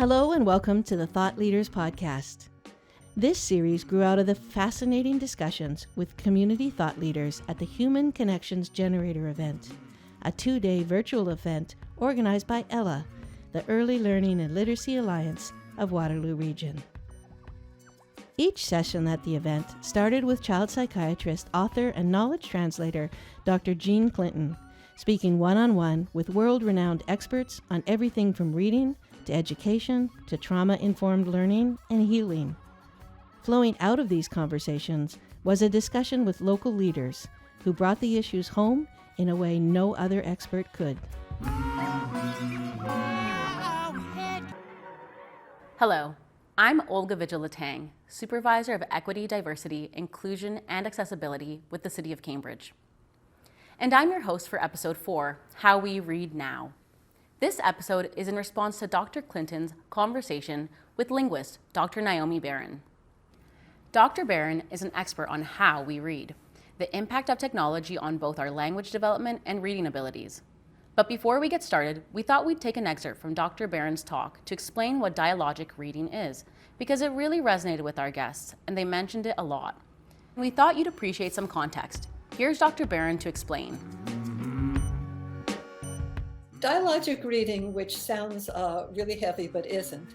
Hello and welcome to the Thought Leaders Podcast. This series grew out of the fascinating discussions with community thought leaders at the Human Connections Generator event, a 2-day virtual event organized by ELA, the Early Learning and Literacy Alliance of Waterloo Region. Each session at the event started with child psychiatrist, author, and knowledge translator Dr. Jean Clinton, speaking one-on-one with world-renowned experts on everything from reading to education to trauma-informed learning and healing. Flowing out of these conversations was a discussion with local leaders who brought the issues home in a way no other expert could. Hello, I'm Olga Vigil Letang, Supervisor of Equity, Diversity, Inclusion, and Accessibility with the City of Cambridge. And I'm your host for Episode 4, How We Read Now. This episode is in response to Dr. Clinton's conversation with linguist Dr. Naomi Baron. Dr. Baron is an expert on how we read, the impact of technology on both our language development and reading abilities. But before we get started, we thought we'd take an excerpt from Dr. Baron's talk to explain what dialogic reading is, because it really resonated with our guests, and they mentioned it a lot. We thought you'd appreciate some context. Here's Dr. Baron to explain. Dialogic reading, which sounds really heavy but isn't,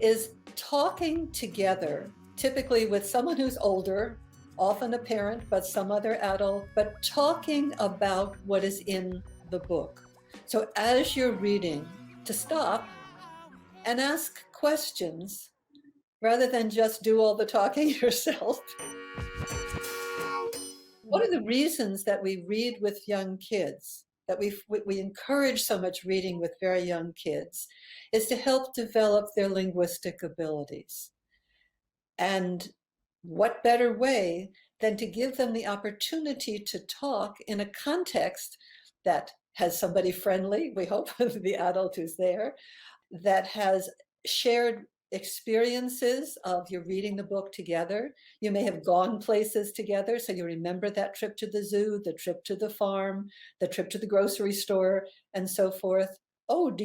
is talking together, typically with someone who's older, often a parent, but some other adult, but talking about what is in the book. So as you're reading, to stop and ask questions rather than just do all the talking yourself. One of the reasons that we read with young kids, that we encourage so much reading with very young kids, is to help develop their linguistic abilities. And what better way than to give them the opportunity to talk in a context that has somebody friendly, we hope, the adult who's there, that has shared experiences of you're reading the book together. You may have gone places together, so you remember that trip to the zoo, the trip to the farm, the trip to the grocery store, and so forth. Oh,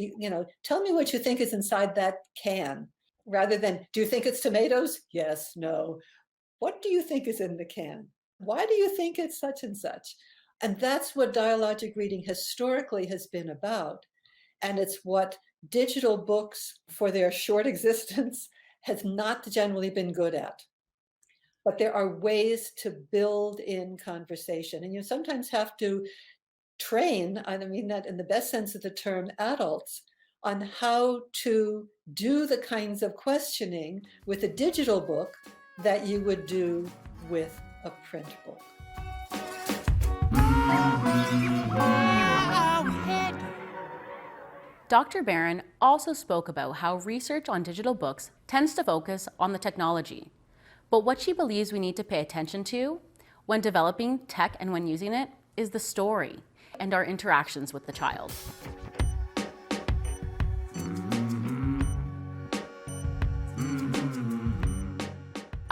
tell me what you think is inside that can, rather than, do you think it's tomatoes? Yes, no. What do you think is in the can? Why do you think it's such and such? And that's what dialogic reading historically has been about. And it's what digital books, for their short existence, has not generally been good at. But there are ways to build in conversation. And you sometimes have to train, I mean that in the best sense of the term, adults, on how to do the kinds of questioning with a digital book that you would do with a print book. Dr. Baron also spoke about how research on digital books tends to focus on the technology, but what she believes we need to pay attention to when developing tech and when using it is the story and our interactions with the child.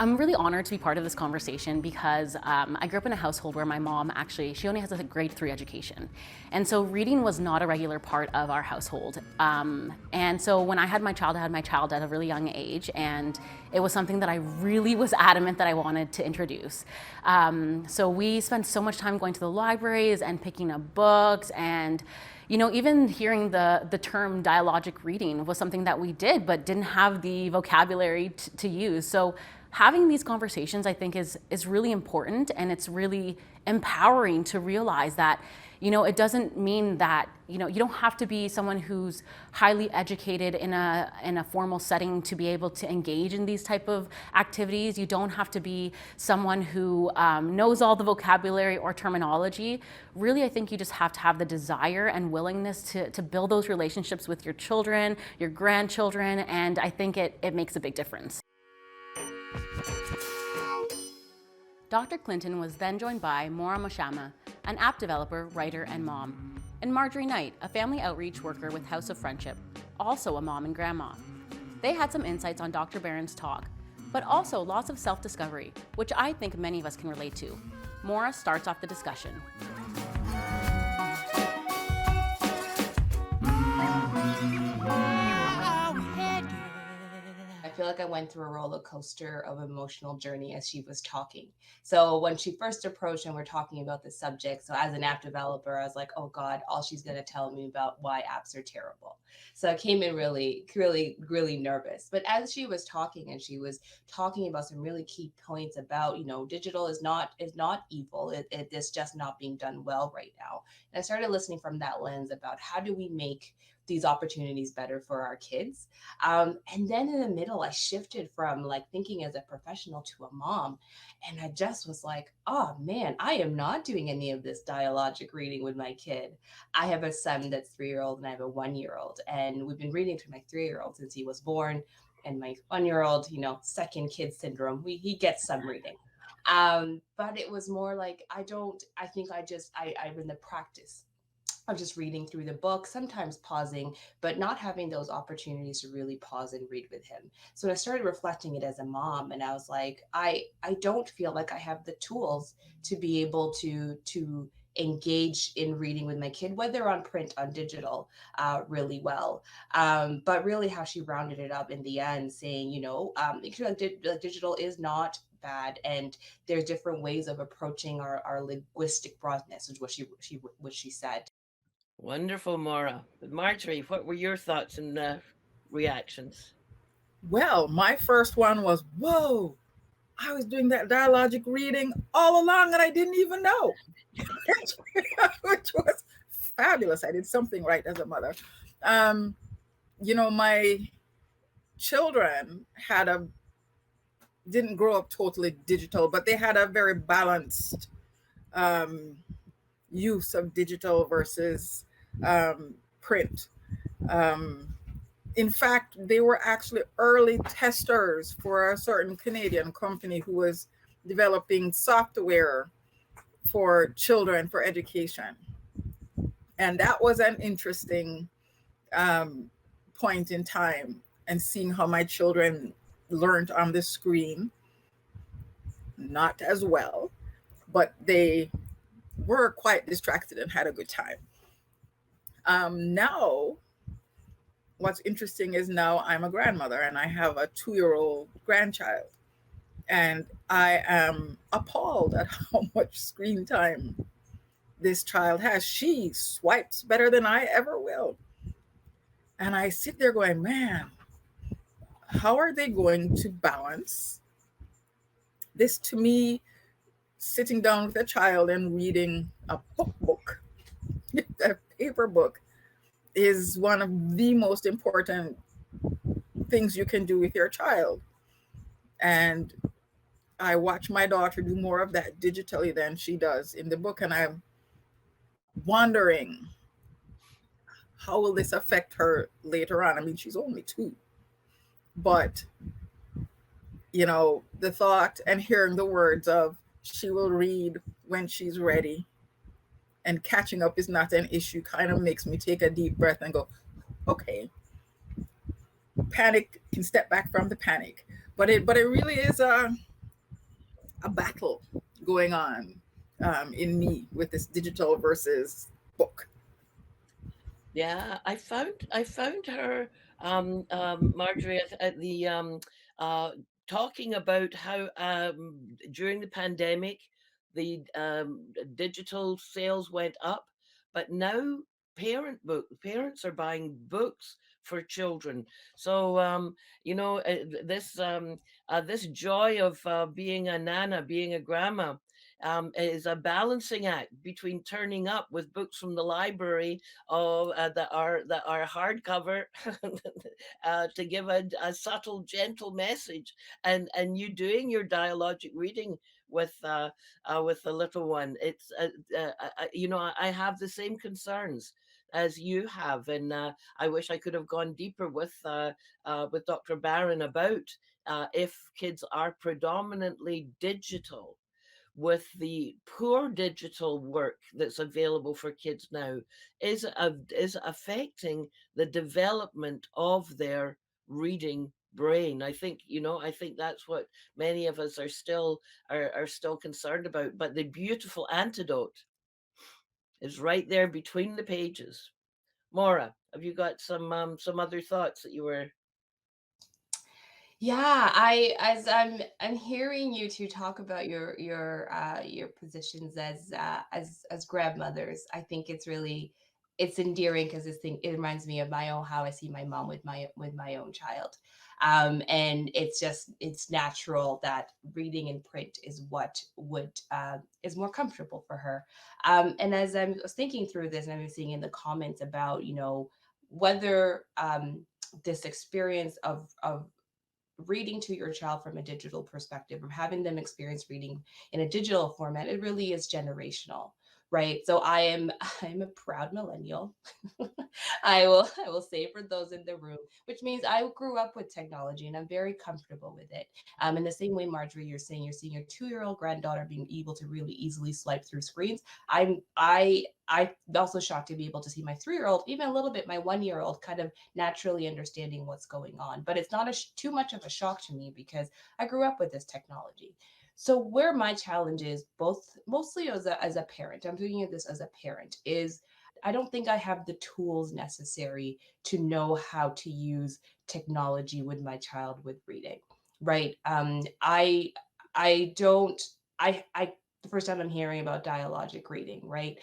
I'm really honored to be part of this conversation because I grew up in a household where my mom she only has a grade 3 education. And so reading was not a regular part of our household. And so when I had my child at a really young age, and it was something that I really was adamant that I wanted to introduce. So we spent so much time going to the libraries and picking up books, and even hearing the term dialogic reading was something that we did, but didn't have the vocabulary to use. So having these conversations, I think, is really important, and it's really empowering to realize that, it doesn't mean that, you don't have to be someone who's highly educated in a formal setting to be able to engage in these type of activities. You don't have to be someone who knows all the vocabulary or terminology. Really, I think you just have to have the desire and willingness to build those relationships with your children, your grandchildren, and I think it makes a big difference. Dr. Clinton was then joined by Moraa Mochama, an app developer, writer, and mom, and Marjorie Knight, a family outreach worker with House of Friendship, also a mom and grandma. They had some insights on Dr. Baron's talk, but also lots of self-discovery, which I think many of us can relate to. Moraa starts off the discussion. like I went through a roller coaster of emotional journey as she was talking. So when she first approached and we're talking about the subject, so as an app developer, I was like, oh God, all she's going to tell me about why apps are terrible. So I came in really nervous. But as she was talking and she was talking about some really key points about, digital is not evil. It's just not being done well right now. And I started listening from that lens about how do we make these opportunities better for our kids. And then in the middle, I shifted from like thinking as a professional to a mom. And I just was like, oh man, I am not doing any of this dialogic reading with my kid. I have a son that's 3 year old and I have a 1 year old. And we've been reading to my 3 year old since he was born. And my 1 year old, second kid syndrome, he gets some reading. But it was more like, I'm in the practice of just reading through the book, sometimes pausing, but not having those opportunities to really pause and read with him. So when I started reflecting it as a mom, and I was like, I don't feel like I have the tools to be able to engage in reading with my kid, whether on print, on digital, really well. But really, how she rounded it up in the end, saying, digital is not bad, and there's different ways of approaching our linguistic broadness, is what she said. Wonderful, Maura. Marjorie, what were your thoughts and reactions? Well, my first one was, whoa, I was doing that dialogic reading all along and I didn't even know, which was fabulous. I did something right as a mother. My children didn't grow up totally digital, but they had a very balanced use of digital versus print. In fact, they were actually early testers for a certain Canadian company who was developing software for children for education. And that was an interesting point in time, and seeing how my children learned on the screen, not as well, but they were quite distracted and had a good time. Now, what's interesting is now I'm a grandmother and I have a 2-year-old grandchild, and I am appalled at how much screen time this child has. She swipes better than I ever will. And I sit there going, man, how are they going to balance this? To me, sitting down with a child and reading a book, a paper book, is one of the most important things you can do with your child. And I watch my daughter do more of that digitally than she does in the book. And I'm wondering, how will this affect her later on? I mean, she's only 2. But, the thought and hearing the words of she will read when she's ready and catching up is not an issue kind of makes me take a deep breath and go, okay, panic, can step back from the panic. But it really is a battle going on in me with this digital versus book. Yeah, I found her, Marjorie, at the talking about how during the pandemic the digital sales went up, but now parents are buying books for children. So this joy of being a nana, being a grandma, is a balancing act between turning up with books from the library that are hardcover to give a subtle, gentle message, and you doing your dialogic reading with the little one. It's I have the same concerns as you have, and I wish I could have gone deeper with Dr. Baron about if kids are predominantly digital, with the poor digital work that's available for kids now, is affecting the development of their reading brain. I think that's what many of us are still concerned about. But the beautiful antidote is right there between the pages. Maura, have you got some other thoughts that you were? Yeah, I'm hearing you two talk about your positions as grandmothers. I think it's endearing because this thing it reminds me of my own how I see my mom with my own child. And it's natural that reading in print is what would is more comfortable for her. And as I was thinking through this, and I was seeing in the comments about, whether this experience of reading to your child from a digital perspective or having them experience reading in a digital format, it really is generational, right? So I'm a proud millennial. I will say for those in the room, which means I grew up with technology and I'm very comfortable with it. In the same way, Marjorie, you're seeing your 2-year-old granddaughter being able to really easily swipe through screens. I'm also shocked to be able to see my 3-year-old, even a little bit my 1-year-old, kind of naturally understanding what's going on. But it's not too much of a shock to me because I grew up with this technology. So where my challenge is, both mostly as a parent, I'm thinking of this as a parent, is I don't think I have the tools necessary to know how to use technology with my child with reading. Right. I don't I the first time I'm hearing about dialogic reading, right?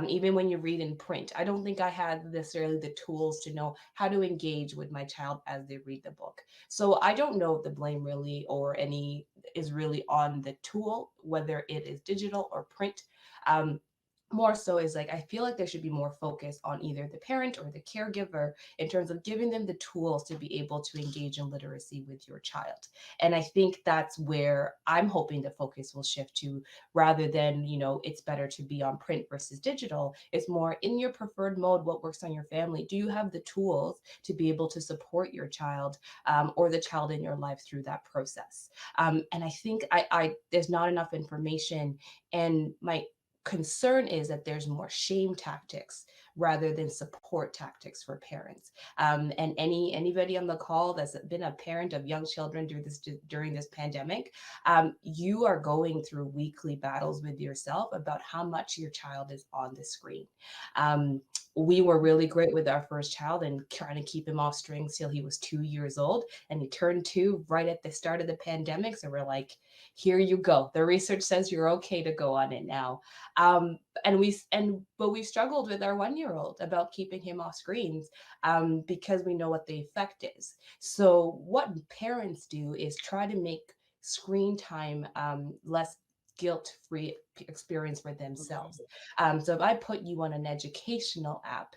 Even when you read in print, I don't think I had necessarily the tools to know how to engage with my child as they read the book. So I don't know if the blame really or any is really on the tool, whether it is digital or print. Um, More so is like I feel like there should be more focus on either the parent or the caregiver in terms of giving them the tools to be able to engage in literacy with your child. And I think that's where I'm hoping the focus will shift to, rather than, it's better to be on print versus digital. It's more in your preferred mode, what works on your family. Do you have the tools to be able to support your child, or the child in your life through that process? And I think I there's not enough information, and my concern is that there's more shame tactics rather than support tactics for parents. And anybody on the call that's been a parent of young children during this pandemic, you are going through weekly battles with yourself about how much your child is on the screen. We were really great with our first child and trying to keep him off strings till he was 2 years old, and he turned 2 right at the start of the pandemic. So we're like, here you go. The research says you're okay to go on it now. But we've struggled with our 1-year-old about keeping him off screens, because we know what the effect is. So what parents do is try to make screen time less guilt-free experience for themselves. So if I put you on an educational app,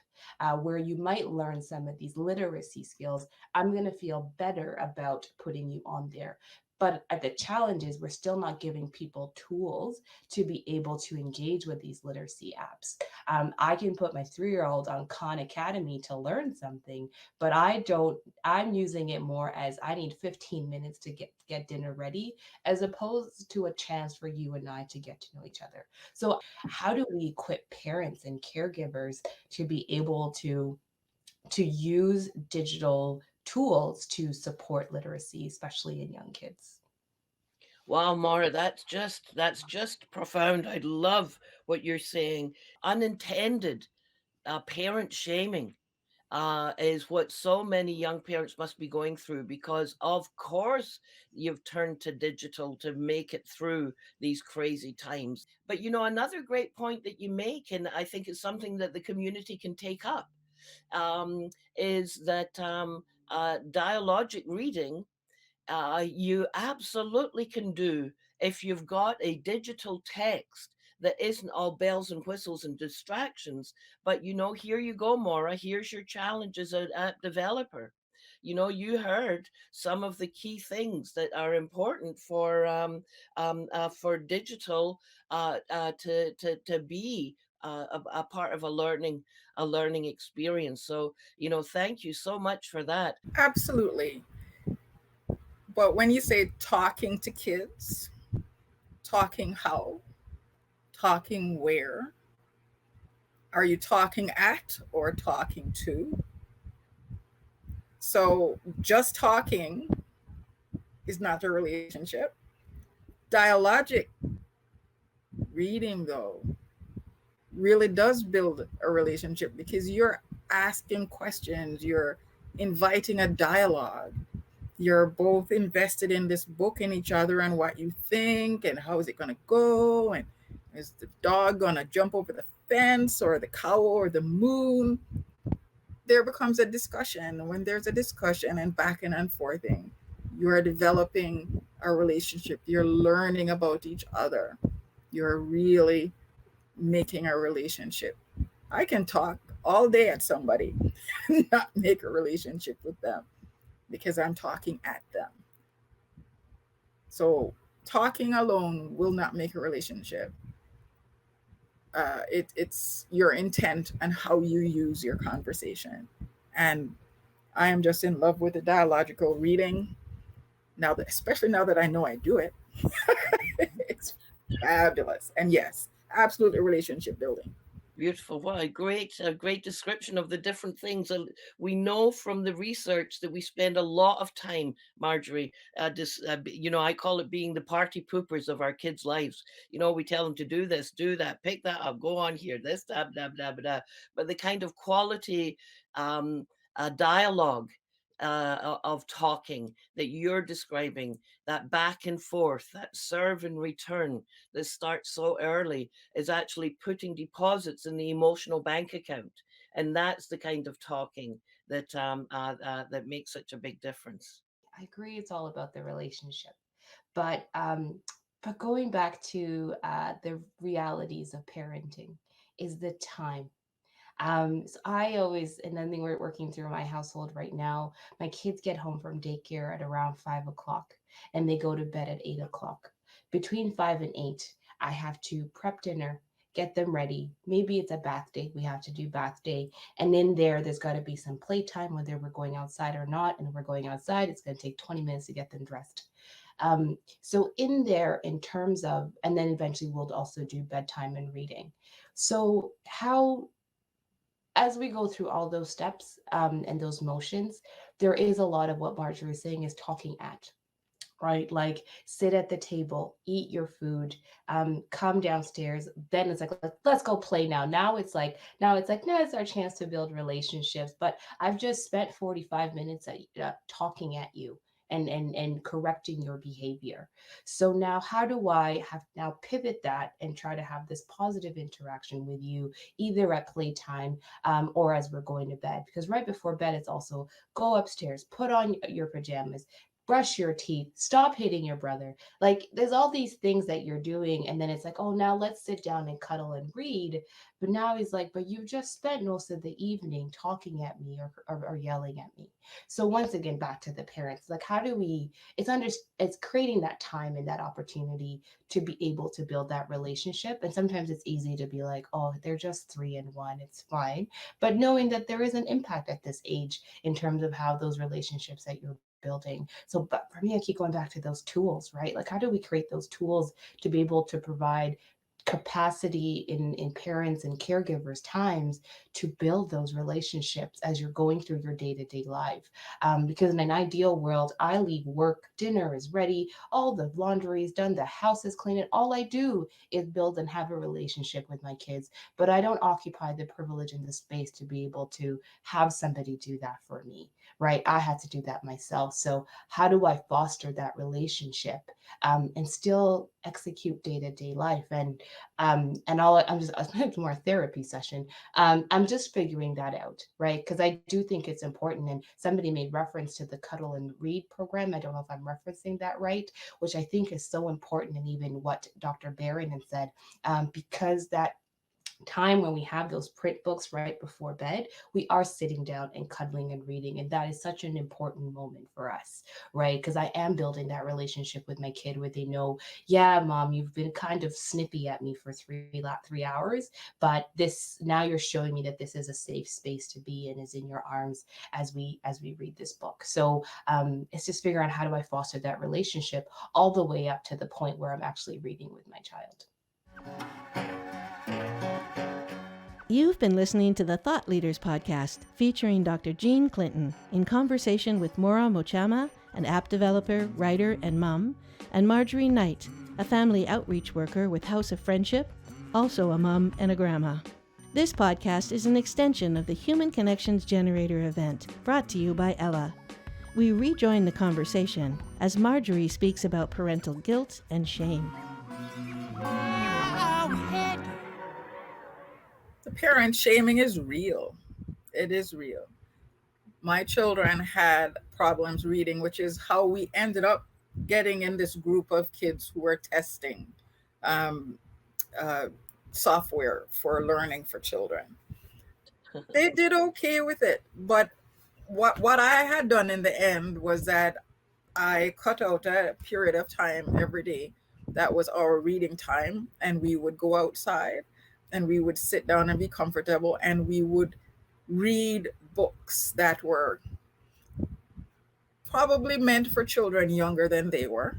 where you might learn some of these literacy skills, I'm going to feel better about putting you on there. But the challenge is we're still not giving people tools to be able to engage with these literacy apps. I can put my 3-year-old on Khan Academy to learn something, but I'm using it more as I need 15 minutes to get dinner ready, as opposed to a chance for you and I to get to know each other. So how do we equip parents and caregivers to be able to use digital tools to support literacy, especially in young kids? Wow, Mara, that's just profound. I love what you're saying. Unintended parent shaming is what so many young parents must be going through, because of course you've turned to digital to make it through these crazy times. But another great point that you make, and I think it's something that the community can take up, is that dialogic reading you absolutely can do if you've got a digital text that isn't all bells and whistles and distractions. But here you go, Maura. Here's your challenge as an app developer. You heard some of the key things that are important for digital to be a part of a learning experience. So thank you so much for that. Absolutely. But when you say talking to kids, talking how, talking where, are you talking at or talking to? So just talking is not a relationship. Dialogic reading, though, really does build a relationship because you're asking questions, you're inviting a dialogue. You're both invested in this book and each other and what you think and how is it going to go, and is the dog going to jump over the fence or the cow or the moon. There becomes a discussion. When there's a discussion and backing and forthing, you're developing a relationship. You're learning about each other. You're really making a relationship. I can talk all day at somebody, not make a relationship with them because I'm talking at them. So talking alone will not make a relationship. It's your intent and how you use your conversation. And I am just in love with the dialogical reading now, that, especially now that I know I do it. It's fabulous. And yes, absolutely relationship building. Beautiful. What a great description of the different things. We know from the research that we spend a lot of time, Marjorie, I call it being the party poopers of our kids' lives. We tell them to do this, do that, pick that up, go on here, this, blah, blah, blah, blah. But the kind of quality dialogue of talking that you're describing, that back and forth, that serve and return that starts so early, is actually putting deposits in the emotional bank account. And that's the kind of talking that that makes such a big difference. I agree. It's all about the relationship, but going back to the realities of parenting is the time. So I always, and I think we're working through my household right now. My kids get home from daycare at around 5 o'clock and they go to bed at 8 o'clock. Between 5 and 8, I have to prep dinner, get them ready. Maybe it's a bath day. We have to do bath day. And in there's got to be some playtime, whether we're going outside or not. And if we're going outside, it's going to take 20 minutes to get them dressed. So in there, in terms of, and then eventually we'll also do bedtime and reading. So as we go through all those steps and those motions, there is a lot of what Marjorie is saying is talking at, right? Like sit at the table, eat your food, come downstairs. Then it's like, let's go play now. Now it's like, no, it's our chance to build relationships. But I've just spent 45 minutes talking at you and correcting your behavior. So now how do I have now pivot that and try to have this positive interaction with you, either at playtime or as we're going to bed? Because right before bed, it's also go upstairs, put on your pajamas, brush your teeth, stop hitting your brother. Like there's all these things that you're doing. And then it's like, oh, now let's sit down and cuddle and read. But now he's like, but you've just spent most of the evening talking at me or yelling at me. So once again, back to the parents, like how do we, it's creating that time and that opportunity to be able to build that relationship. And sometimes it's easy to be like, oh, they're just 3 and 1, it's fine. But knowing that there is an impact at this age in terms of how those relationships that you're building. So, but for me, I keep going back to those tools, right? Like, how do we create those tools to be able to provide capacity in parents and caregivers' times to build those relationships as you're going through your day-to-day life? Because in an ideal world, I leave work, dinner is ready, all the laundry is done, the house is clean, and all I do is build and have a relationship with my kids. But I don't occupy the privilege and the space to be able to have somebody do that for me, right? I had to do that myself. So how do I foster that relationship and still execute day-to-day life? And it's more a therapy session. I'm just figuring that out, right? Because I do think it's important. And somebody made reference to the Cuddle and Read program. I don't know if I'm referencing that right, which I think is so important. And even what Dr. Baron had said, because that time when we have those print books right before bed, we are sitting down and cuddling and reading. And that is such an important moment for us, right? Because I am building that relationship with my kid where they know, yeah, mom, you've been kind of snippy at me for 3 hours, but now you're showing me that this is a safe space to be in, is in your arms as we read this book. So it's just figuring out how do I foster that relationship all the way up to the point where I'm actually reading with my child. You've been listening to the Thought Leaders Podcast, featuring Dr. Jean Clinton in conversation with Moraa Mochama, an app developer, writer, and mom, and Marjorie Knight, a family outreach worker with House of Friendship, also a mom and a grandma. This podcast is an extension of the Human Connections Generator event, brought to you by Ella. We rejoin the conversation as Marjorie speaks about parental guilt and shame. The parent shaming is real. It is real. My children had problems reading, which is how we ended up getting in this group of kids who were testing um, uh, software for learning for children. They did okay with it, but what I had done in the end was that I cut out a period of time every day. That was our reading time, and we would go outside and we would sit down and be comfortable, and we would read books that were probably meant for children younger than they were,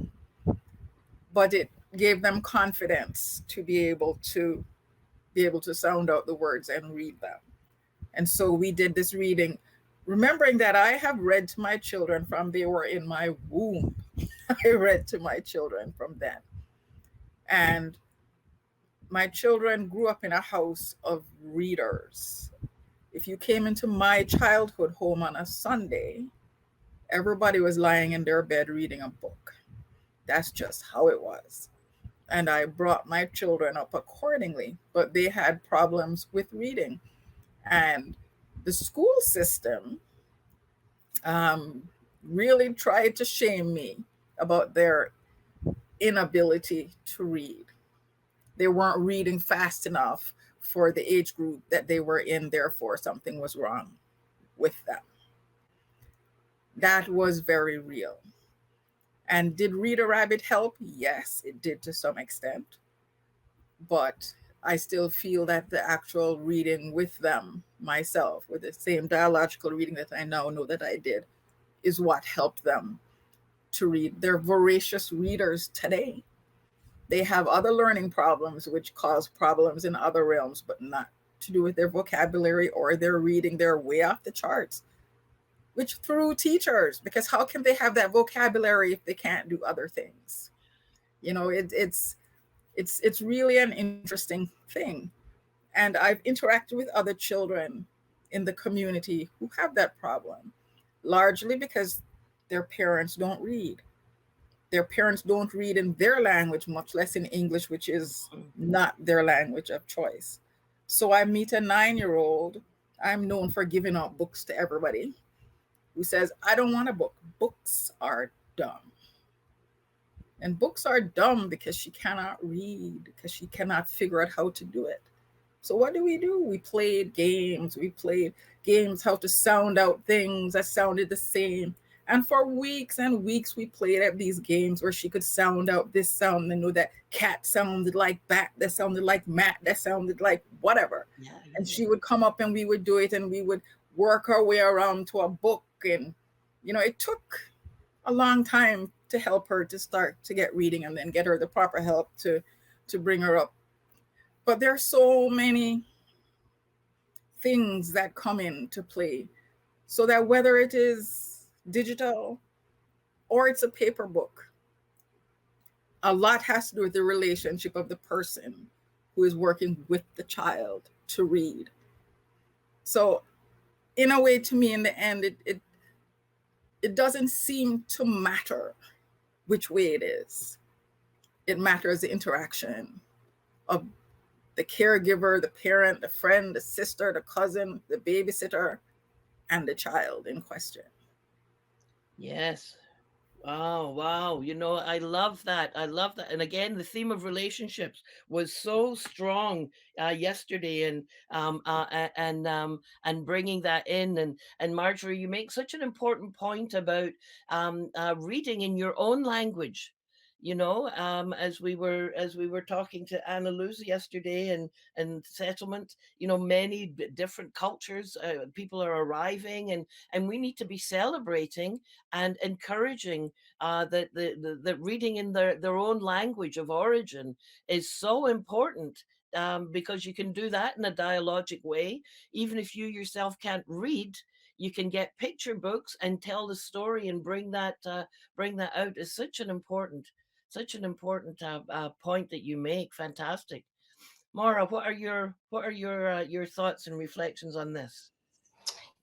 but it gave them confidence to be able to sound out the words and read them. And so we did this reading, remembering that I have read to my children from they were in my womb. I read to my children from then. And my children grew up in a house of readers. If you came into my childhood home on a Sunday, everybody was lying in their bed reading a book. That's just how it was. And I brought my children up accordingly, but they had problems with reading. And the school system really tried to shame me about their inability to read. They weren't reading fast enough for the age group that they were in, therefore, something was wrong with them. That was very real. And did Reader Rabbit help? Yes, it did to some extent. But I still feel that the actual reading with them, myself, with the same dialogical reading that I now know that I did, is what helped them to read. They're voracious readers today. They have other learning problems which cause problems in other realms, but not to do with their vocabulary or their reading. They're way off the charts, which through teachers, because how can they have that vocabulary if they can't do other things? You know, it's really an interesting thing. And I've interacted with other children in the community who have that problem, largely because their parents don't read. Their parents don't read in their language, much less in English, which is not their language of choice. So I meet a 9-year-old. I'm known for giving out books to everybody, who says, I don't want a book. Books are dumb. And books are dumb because she cannot read, because she cannot figure out how to do it. So what do? We played games. We played games how to sound out things that sounded the same. And for weeks and weeks, we played at these games where she could sound out this sound and know that cat sounded like bat, that sounded like mat, that sounded like whatever. Yeah. And she would come up and we would do it, and we would work our way around to a book. And, you know, it took a long time to help her to start to get reading and then get her the proper help to bring her up. But there are so many things that come into play, so that whether it is digital or it's a paper book, a lot has to do with the relationship of the person who is working with the child to read. So in a way, to me, in the end, it doesn't seem to matter which way it is. It matters the interaction of the caregiver, the parent, the friend, the sister, the cousin, the babysitter, and the child in question. Yes. Wow. You know, I love that. I love that. And again, the theme of relationships was so strong yesterday, and bringing that in. And Marjorie, you make such an important point about reading in your own language. You know, as we were talking to Anna Luz yesterday, and settlement, you know, many different cultures, people are arriving, and we need to be celebrating and encouraging that reading in their own language of origin is so important, because you can do that in a dialogic way. Even if you yourself can't read, you can get picture books and tell the story and bring that out. Is such an important point that you make. Fantastic. Moraa, what are your thoughts and reflections on this?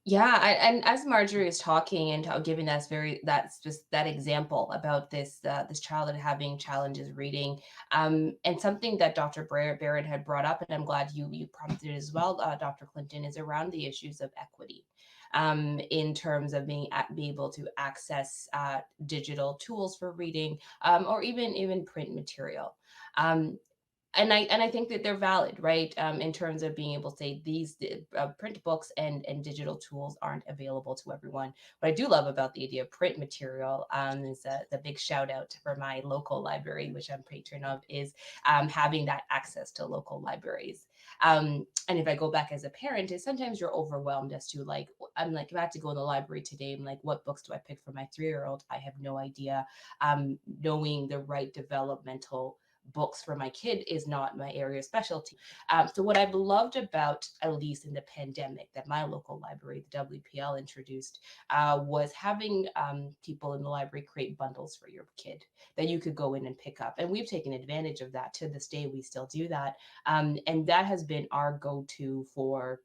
Yeah, and as Marjorie is talking and giving that's just that example about this child and having challenges reading, and something that Dr. Barrett had brought up, and I'm glad you prompted it as well, Dr. Clinton, is around the issues of equity, in terms of being able to access digital tools for reading, or even print material. Um, and I think that they're valid, right? In terms of being able to say these print books and digital tools aren't available to everyone. What I do love about the idea of print material, is the big shout out for my local library, which I'm patron of, is having that access to local libraries. And if I go back as a parent, is sometimes you're overwhelmed as to like, I'm like, if I had to go in the library today, I'm like, what books do I pick for my 3-year-old? I have no idea. Knowing the right developmental books for my kid is not my area of specialty. So what I've loved about, at least in the pandemic, that my local library, the WPL, introduced, was having people in the library create bundles for your kid that you could go in and pick up. And we've taken advantage of that. To this day, we still do that. And that has been our go-to for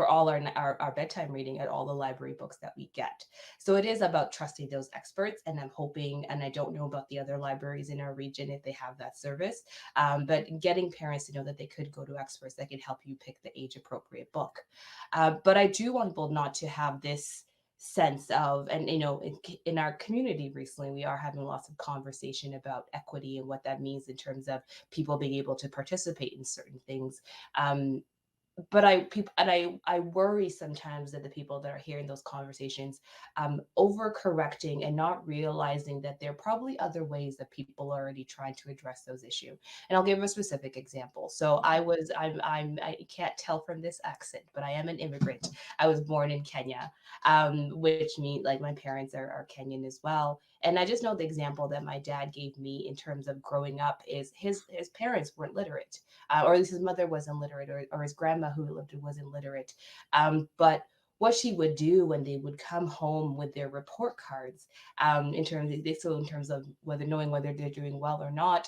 all our bedtime reading at all the library books that we get. So it is about trusting those experts. And I'm hoping, and I don't know about the other libraries in our region if they have that service, but getting parents to know that they could go to experts that can help you pick the age appropriate book. But I do want people not to have this sense of, and in our community recently, we are having lots of conversation about equity and what that means in terms of people being able to participate in certain things. But I worry sometimes that the people that are hearing those conversations, overcorrecting and not realizing that there are probably other ways that people are already trying to address those issues. And I'll give a specific example. So I can't tell from this accent, but I am an immigrant. I was born in Kenya, which means like my parents are Kenyan as well. And I just know the example that my dad gave me in terms of growing up is his parents weren't literate, or at least his mother wasn't literate, or his grandma who lived wasn't literate. But what she would do when they would come home with their report cards, in terms of whether knowing whether they're doing well or not,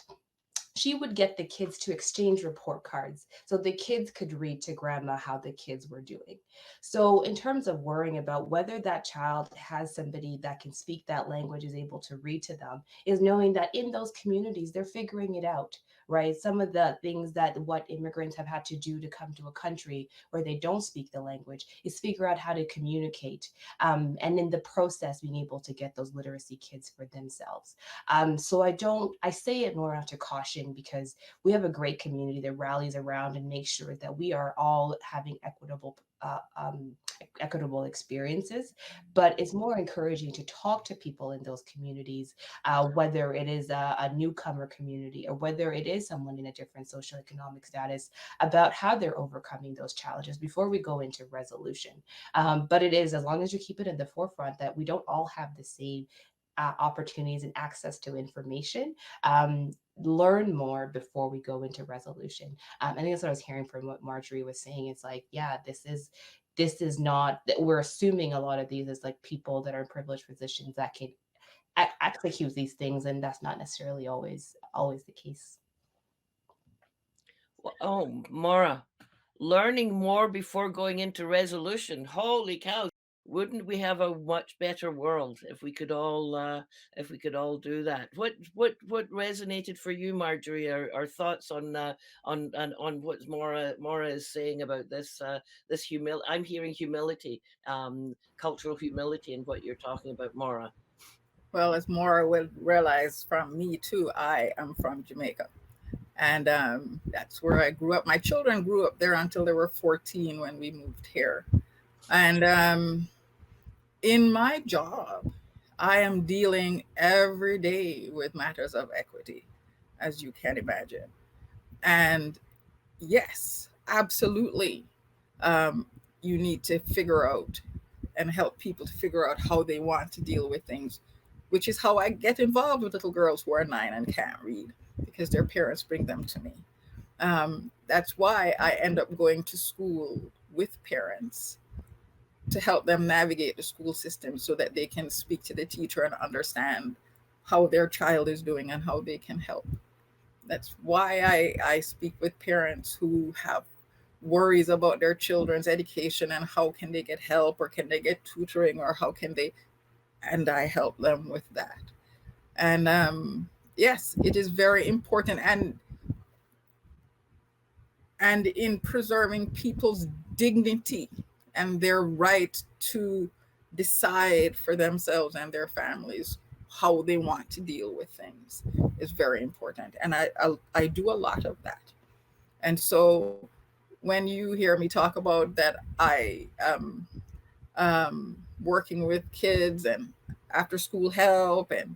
she would get the kids to exchange report cards so the kids could read to grandma how the kids were doing. So, in terms of worrying about whether that child has somebody that can speak that language, is able to read to them, is knowing that in those communities, they're figuring it out, right? Some of the things that what immigrants have had to do to come to a country where they don't speak the language is figure out how to communicate. And in the process, being able to get those literacy kids for themselves. So I say it more out to caution because we have a great community that rallies around and makes sure that we are all having equitable experiences. But it's more encouraging to talk to people in those communities, whether it is a newcomer community or whether it is someone in a different socioeconomic status, about how they're overcoming those challenges before we go into resolution. But it is, as long as you keep it in the forefront, that we don't all have the same opportunities and access to information. Learn more before we go into resolution. I think that's what I was hearing from what Marjorie was saying. It's like, yeah, this is not that we're assuming a lot of these as like people that are in privileged positions that can execute these things, and that's not necessarily always the case. Oh, Mora, learning more before going into resolution. Holy cow! Wouldn't we have a much better world if we could all do that? What resonated for you, Marjorie? Our thoughts on what Mora is saying about this humility. I'm hearing humility, cultural humility, in what you're talking about, Mora. Well, as Maura will realize from me too, I am from Jamaica. And that's where I grew up. My children grew up there until they were 14 when we moved here. And in my job, I am dealing every day with matters of equity, as you can imagine. And yes, absolutely, you need to figure out and help people to figure out how they want to deal with things, which is how I get involved with little girls who are 9 and can't read because their parents bring them to me. That's why I end up going to school with parents to help them navigate the school system so that they can speak to the teacher and understand how their child is doing and how they can help. That's why I speak with parents who have worries about their children's education and how can they get help, or can they get tutoring, or how can they, and I help them with that. And yes, it is very important, and in preserving people's dignity and their right to decide for themselves and their families how they want to deal with things is very important. And I do a lot of that. And so when you hear me talk about that, I am working with kids and after school help and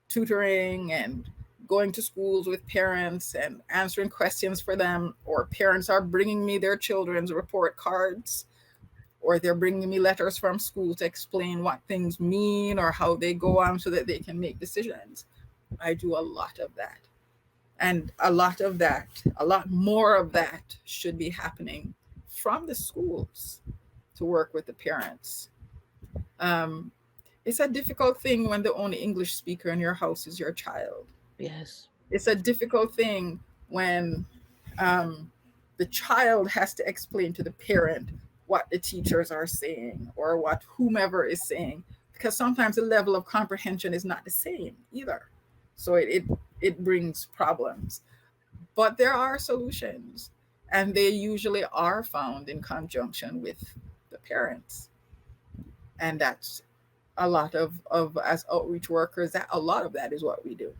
tutoring and going to schools with parents and answering questions for them, or parents are bringing me their children's report cards, or they're bringing me letters from school to explain what things mean or how they go on so that they can make decisions. I do a lot of that. And a lot more of that should be happening from the schools to work with the parents. It's a difficult thing when the only English speaker in your house is your child. Yes. It's a difficult thing when the child has to explain to the parent what the teachers are saying or what whomever is saying, because sometimes the level of comprehension is not the same either. So it brings problems. But there are solutions, and they usually are found in conjunction with the parents. And that's a lot of as outreach workers, that a lot of that is what we do.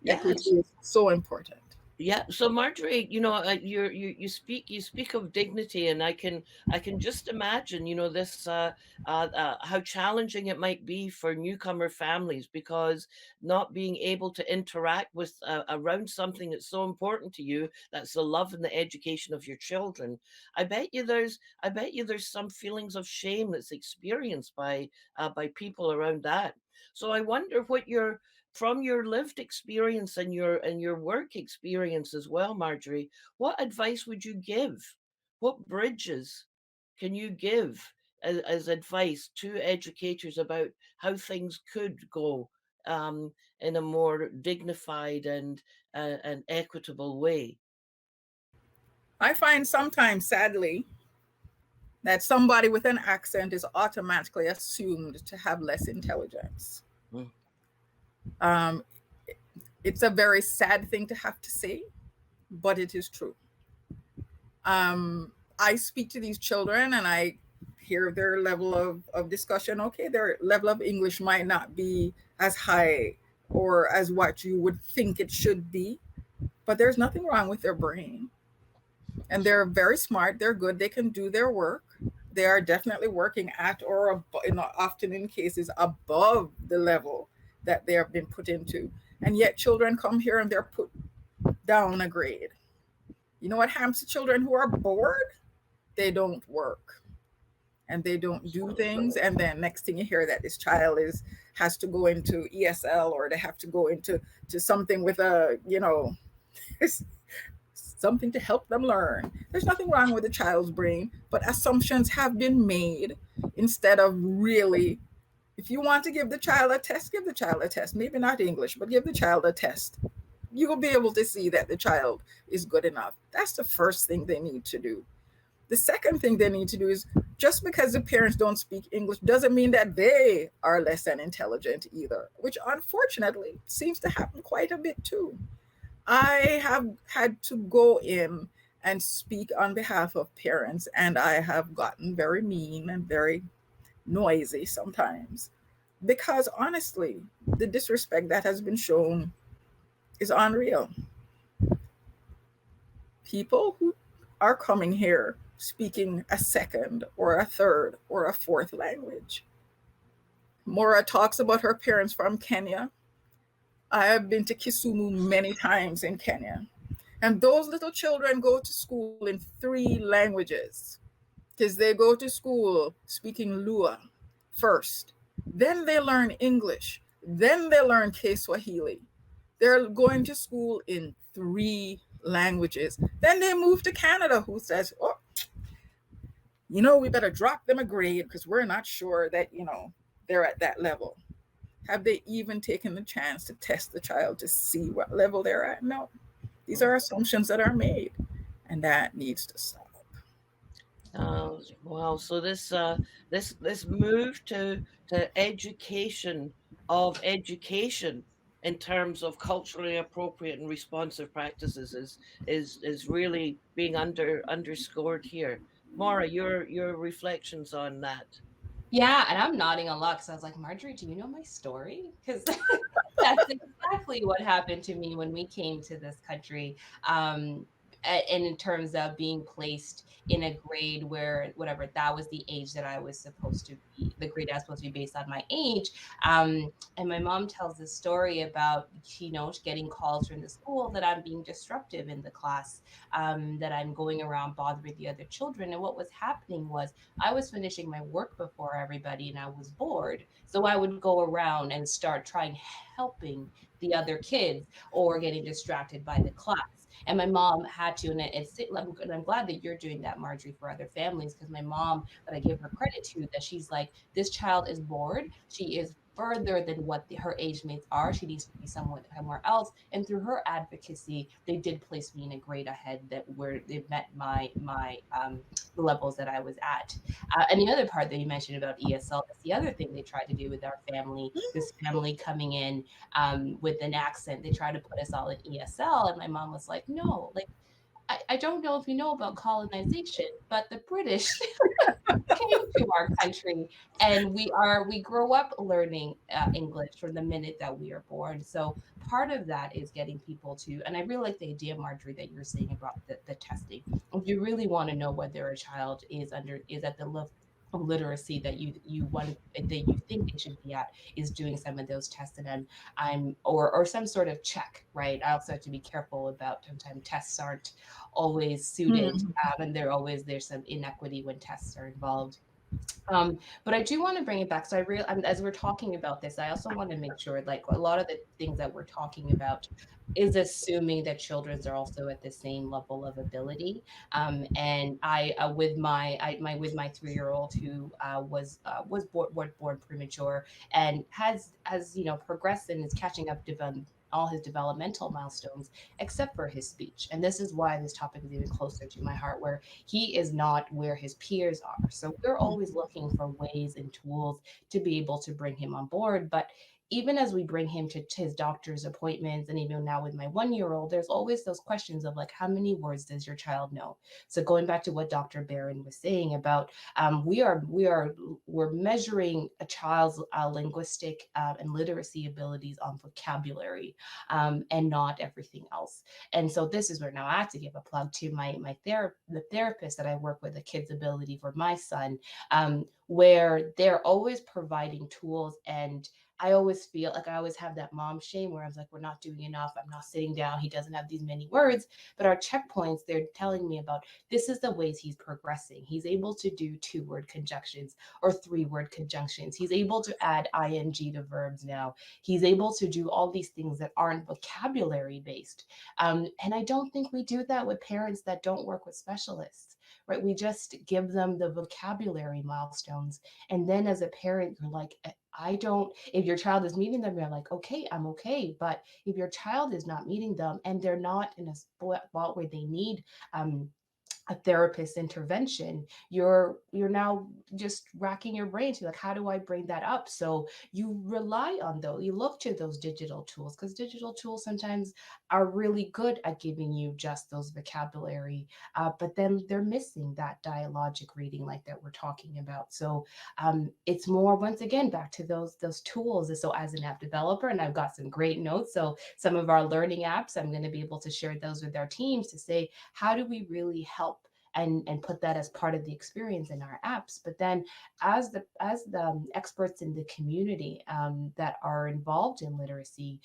Yes. Equity is so important. Yeah. So Marjorie, you speak of dignity, and I can just imagine, this how challenging it might be for newcomer families, because not being able to interact with around something that's so important to you, that's the love and the education of your children. I bet you there's some feelings of shame that's experienced by people around that. So I wonder what from your lived experience and your work experience as well, Marjorie, what advice would you give? What bridges can you give as advice to educators about how things could go in a more dignified and equitable way? I find sometimes, sadly, that somebody with an accent is automatically assumed to have less intelligence. Mm. It's a very sad thing to have to say, but it is true. I speak to these children and I hear their level of discussion. Okay, their level of English might not be as high or as what you would think it should be, but there's nothing wrong with their brain. And they're very smart, they're good, they can do their work. They are definitely working at or often in cases above the level that they have been put into. And yet children come here and they're put down a grade. You know what happens to children who are bored? They don't work and they don't do things. And then next thing you hear that this child has to go into ESL, or they have to go into something with something to help them learn. There's nothing wrong with the child's brain, but assumptions have been made instead of really, if you want to give the child a test, give the child a test. Maybe not English, but give the child a test. You will be able to see that the child is good enough. That's the first thing they need to do. The second thing they need to do is, just because the parents don't speak English doesn't mean that they are less than intelligent either, which unfortunately seems to happen quite a bit too. I have had to go in and speak on behalf of parents, and I have gotten very mean and very noisy sometimes, because honestly, the disrespect that has been shown is unreal. People who are coming here speaking a second or a third or a fourth language. Moraa talks about her parents from Kenya. I have been to Kisumu many times in Kenya. And those little children go to school in 3 languages, because they go to school speaking Lua first. Then they learn English. Then they learn Kiswahili. They're going to school in 3 languages. Then they move to Canada, who says, oh, we better drop them a grade because we're not sure that, they're at that level. Have they even taken the chance to test the child to see what level they're at? No. These are assumptions that are made, and that needs to stop. Wow. So this move to education of education in terms of culturally appropriate and responsive practices is really being underscored here. Moraa, your reflections on that. Yeah, and I'm nodding a lot because I was like, Marjorie, do you know my story? Because that's exactly what happened to me when we came to this country. And in terms of being placed in a grade where whatever that was the age that I was supposed to be, the grade I was supposed to be based on my age. And my mom tells this story about, getting calls from the school that I'm being disruptive in the class, that I'm going around bothering the other children. And what was happening was I was finishing my work before everybody and I was bored. So I would go around and start trying helping the other kids or getting distracted by the class. And my mom had to, and I'm glad that you're doing that, Marjorie, for other families, because my mom, that I give her credit to, that she's like, this child is bored. She is further than what her age mates are. She needs to be somewhere else. And through her advocacy, they did place me in a grade ahead that where they met my the levels that I was at. And the other part that you mentioned about ESL, that's the other thing they tried to do with our family. This family coming in with an accent, they tried to put us all in ESL, and my mom was like, "No, like I don't know if you know about colonization, but the British came to our country, and we grow up learning English from the minute that we are born. So part of that is getting people to, and I really like the idea, Marjorie, that you're saying about the testing. If you really want to know whether a child is at the level of literacy that you want that you think they should be at, is doing some of those tests. And I'm or some sort of check, right? I also have to be careful about sometimes tests aren't always suited, Mhm. and there's some inequity when tests are involved. But I do want to bring it back. So as we're talking about this, I also want to make sure, like, a lot of the things that we're talking about is assuming that children's are also at the same level of ability. And with my 3-year old who was born premature and has progressed and is catching up all his developmental milestones except for his speech. And this is why this topic is even closer to my heart, where he is not where his peers are. So we're always looking for ways and tools to be able to bring him on board. But even as we bring him to his doctor's appointments, and even now with my 1-year old, there's always those questions of like, how many words does your child know? So going back to what Dr. Baron was saying about, we're measuring a child's linguistic and literacy abilities on vocabulary, and not everything else. And so this is where now I have to give a plug to the therapist that I work with, the Kids Ability for my son, where they're always providing tools. And I always feel like I always have that mom shame where I was like, we're not doing enough. I'm not sitting down. He doesn't have these many words. But our checkpoints, they're telling me about this is the ways he's progressing. He's able to do 2-word conjunctions or 3-word conjunctions. He's able to add ing to verbs now. He's able to do all these things that aren't vocabulary based. And I don't think we do that with parents that don't work with specialists, right? We just give them the vocabulary milestones. And then as a parent, you're like, I don't, if your child is meeting them, you're like, okay, I'm okay. But if your child is not meeting them and they're not in a spot where they need, um, a therapist intervention, you're now just racking your brain to like, how do I bring that up? So you rely on those, you look to those digital tools, because digital tools sometimes are really good at giving you just those vocabulary, but then they're missing that dialogic reading like that we're talking about. So it's more, once again, back to those tools. So as an app developer, and I've got some great notes, so some of our learning apps, I'm going to be able to share those with our teams to say, how do we really help and put that as part of the experience in our apps? But then as the experts in the community, that are involved in literacy,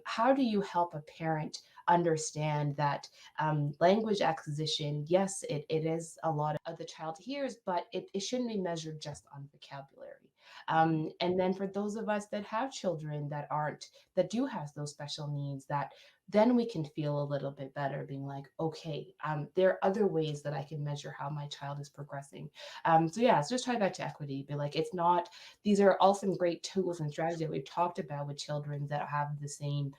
how do you help a parent understand that language acquisition, yes, it is a lot of the child hears, but it shouldn't be measured just on vocabulary. And then for those of us that have children that do have those special needs, that then we can feel a little bit better, being like, okay, there are other ways that I can measure how my child is progressing. So yeah, so just tie back to equity, but like, it's not, these are all some great tools and strategies that we've talked about with children that have the same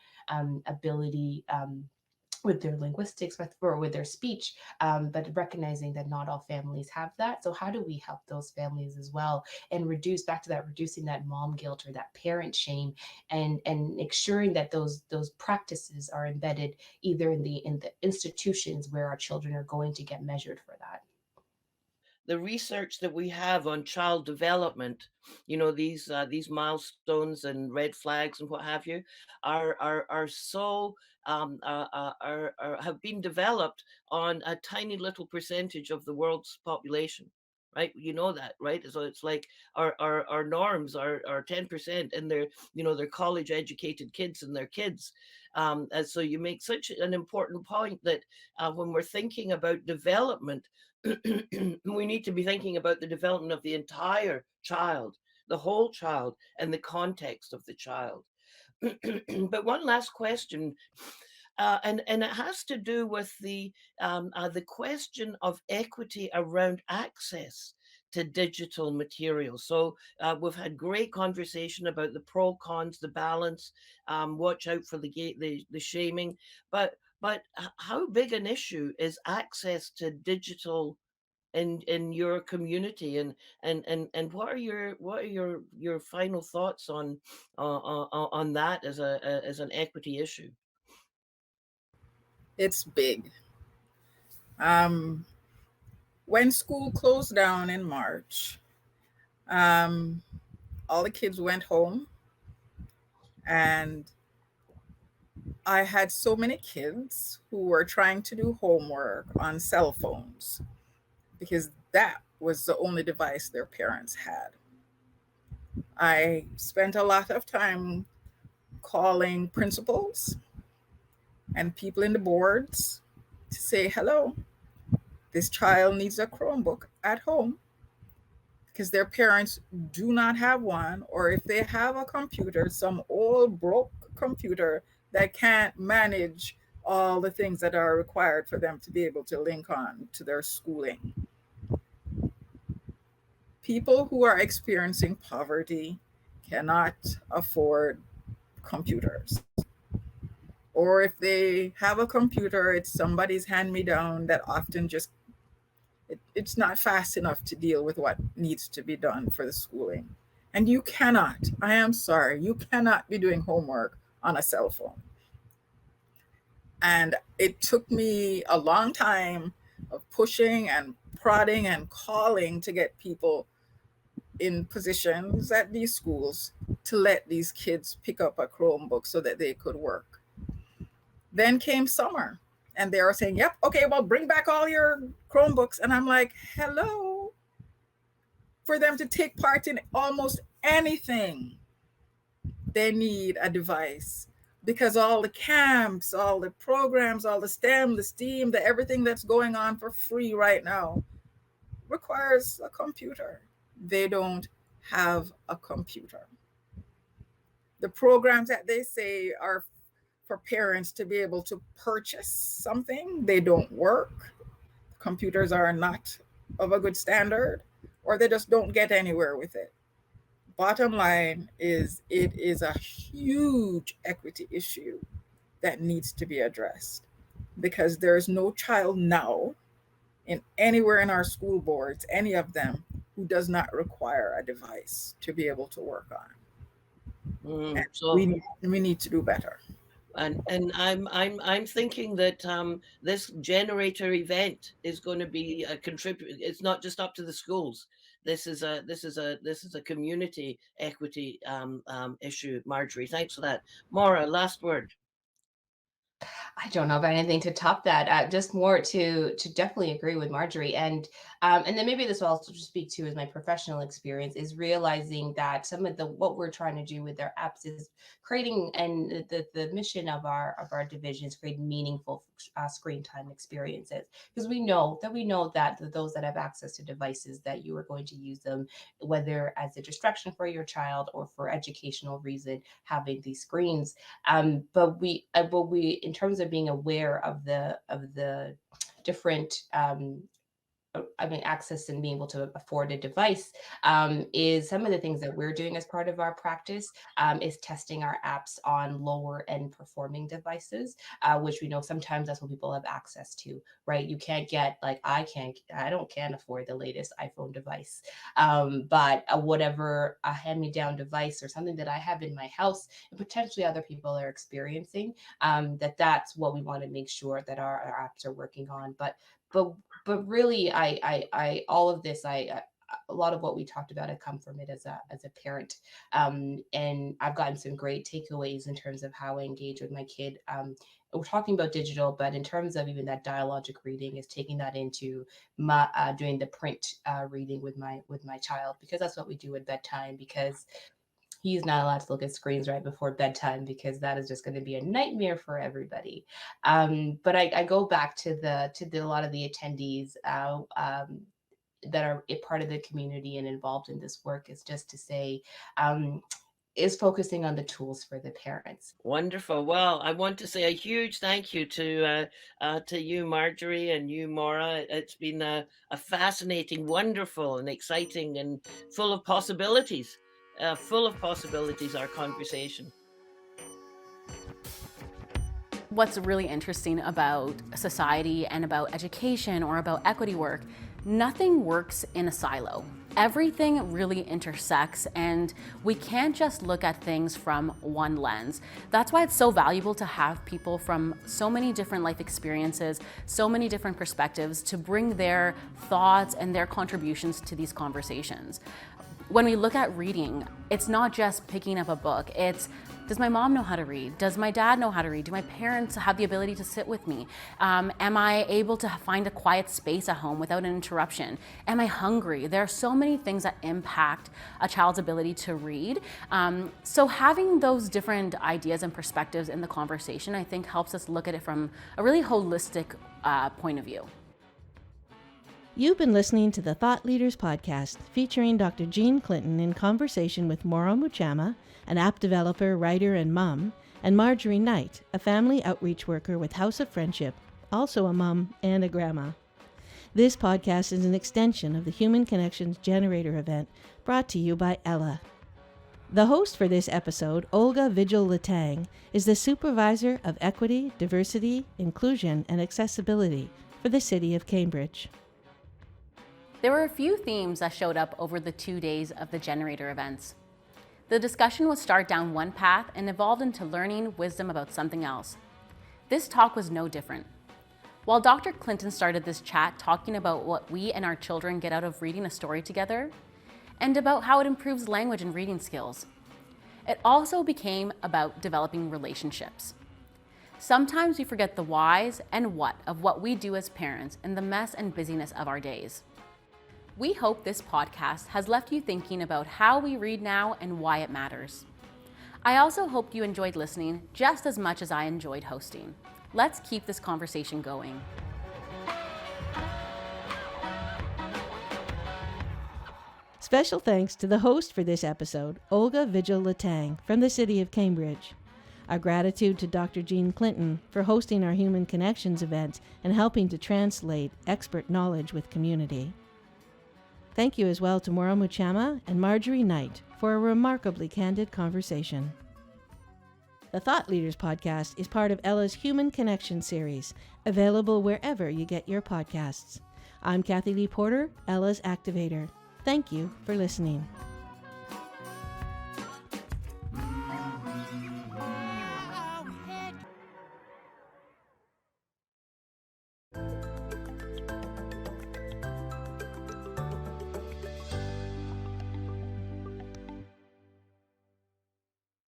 ability, with their linguistics or with their speech, but recognizing that not all families have that. So how do we help those families as well and reduce back to that, reducing that mom guilt or that parent shame, and ensuring that those practices are embedded either in the institutions where our children are going to get measured for that. The research that we have on child development, these milestones and red flags and what have you, are so have been developed on a tiny little percentage of the world's population. Right, you know that, right? So it's like our norms are 10%, and they're college educated kids and their kids. And so you make such an important point that when we're thinking about development, we need to be thinking about the development of the entire child, the whole child, and the context of the child. But one last question, and it has to do with the question of equity around access to digital material. So we've had great conversation about the pro cons, the balance. Watch out for the shaming, but how big an issue is access to digital in your community, and what are your final thoughts on that as an equity issue? It's big. Um, when school closed down in March, all the kids went home, and I had so many kids who were trying to do homework on cell phones because that was the only device their parents had. I spent a lot of time calling principals and people in the boards to say, hello, this child needs a Chromebook at home because their parents do not have one, or if they have a computer, some old broke computer that can't manage all the things that are required for them to be able to link on to their schooling. People who are experiencing poverty cannot afford computers. Or if they have a computer, it's somebody's hand-me-down that often just it's not fast enough to deal with what needs to be done for the schooling. And you cannot, I am sorry, you cannot be doing homework on a cell phone. And it took me a long time of pushing and prodding and calling to get people in positions at these schools to let these kids pick up a Chromebook so that they could work. Then came summer, and they were saying, yep, okay, well, bring back all your Chromebooks. And I'm like, hello. For them to take part in almost anything, they need a device, because all the camps, all the programs, all the STEM, the STEAM, the everything that's going on for free right now requires a computer. They don't have a computer. The programs that they say are for parents to be able to purchase something, they don't work. Computers are not of a good standard, or they just don't get anywhere with it. Bottom line is, it is a huge equity issue that needs to be addressed, because there's no child now in anywhere in our school boards, any of them, who does not require a device to be able to work on. So we need to do better. and I'm thinking that this generator event is going to be a contribute. It's not just up to the schools. This is a community equity issue. Marjorie, thanks for that. Moraa, last word. I don't know about anything to top that. Just more to definitely agree with Marjorie, and then maybe this will also just speak to as my professional experience is realizing that some of the what we're trying to do with our apps is creating, and the mission of our division is creating meaningful screen time experiences, because we know that those that have access to devices, that you are going to use them whether as a distraction for your child or for educational reason, having these screens. But we, in terms of being aware of the different access and being able to afford a device, is some of the things that we're doing as part of our practice, is testing our apps on lower end performing devices, which we know sometimes that's what people have access to, right? You can't get, like, I can't afford the latest iPhone device, but whatever a hand-me-down device or something that I have in my house and potentially other people are experiencing, that's what we want to make sure that our apps are working on. But really, I all of this, a lot of what we talked about, I come from it as a parent, and I've gotten some great takeaways in terms of how I engage with my kid. We're talking about digital, but in terms of even that dialogic reading, is taking that into doing the print reading with my child, because that's what we do at bedtime, because he's not allowed to look at screens right before bedtime, because that is just going to be a nightmare for everybody. But I go back to a lot of the attendees that are a part of the community and involved in this work, is just to say, is focusing on the tools for the parents. Wonderful. Well, I want to say a huge thank you to you, Marjorie, and you, Moraa. It's been a fascinating, wonderful, and exciting, and full of possibilities. Our conversation. What's really interesting about society and about education or about equity work, nothing works in a silo. Everything really intersects, and we can't just look at things from one lens. That's why it's so valuable to have people from so many different life experiences, so many different perspectives, to bring their thoughts and their contributions to these conversations. When we look at reading, it's not just picking up a book. It's, does my mom know how to read? Does my dad know how to read? Do my parents have the ability to sit with me? Am I able to find a quiet space at home without an interruption? Am I hungry? There are so many things that impact a child's ability to read. So having those different ideas and perspectives in the conversation, I think, helps us look at it from a really holistic point of view. You've been listening to the Thought Leaders Podcast, featuring Dr. Jean Clinton in conversation with Moraa Mochama, an app developer, writer, and mom, and Marjorie Knight, a family outreach worker with House of Friendship, also a mom and a grandma. This podcast is an extension of the Human Connections Generator event, brought to you by Ella. The host for this episode, Olga Vigil Letang, is the Supervisor of Equity, Diversity, Inclusion, and Accessibility for the City of Cambridge. There were a few themes that showed up over the 2 days of the Generator events. The discussion would start down one path and evolved into learning wisdom about something else. This talk was no different. While Dr. Clinton started this chat talking about what we and our children get out of reading a story together, and about how it improves language and reading skills, it also became about developing relationships. Sometimes we forget the whys and what of what we do as parents in the mess and busyness of our days. We hope this podcast has left you thinking about how we read now and why it matters. I also hope you enjoyed listening just as much as I enjoyed hosting. Let's keep this conversation going. Special thanks to the host for this episode, Olga Vigil Letang from the City of Cambridge. Our gratitude to Dr. Jean Clinton for hosting our Human Connections event and helping to translate expert knowledge with community. Thank you as well to Moraa Mochama and Marjorie Knight for a remarkably candid conversation. The Thought Leaders Podcast is part of Ella's Human Connection series, available wherever you get your podcasts. I'm Kathy Lee Porter, Ella's Activator. Thank you for listening.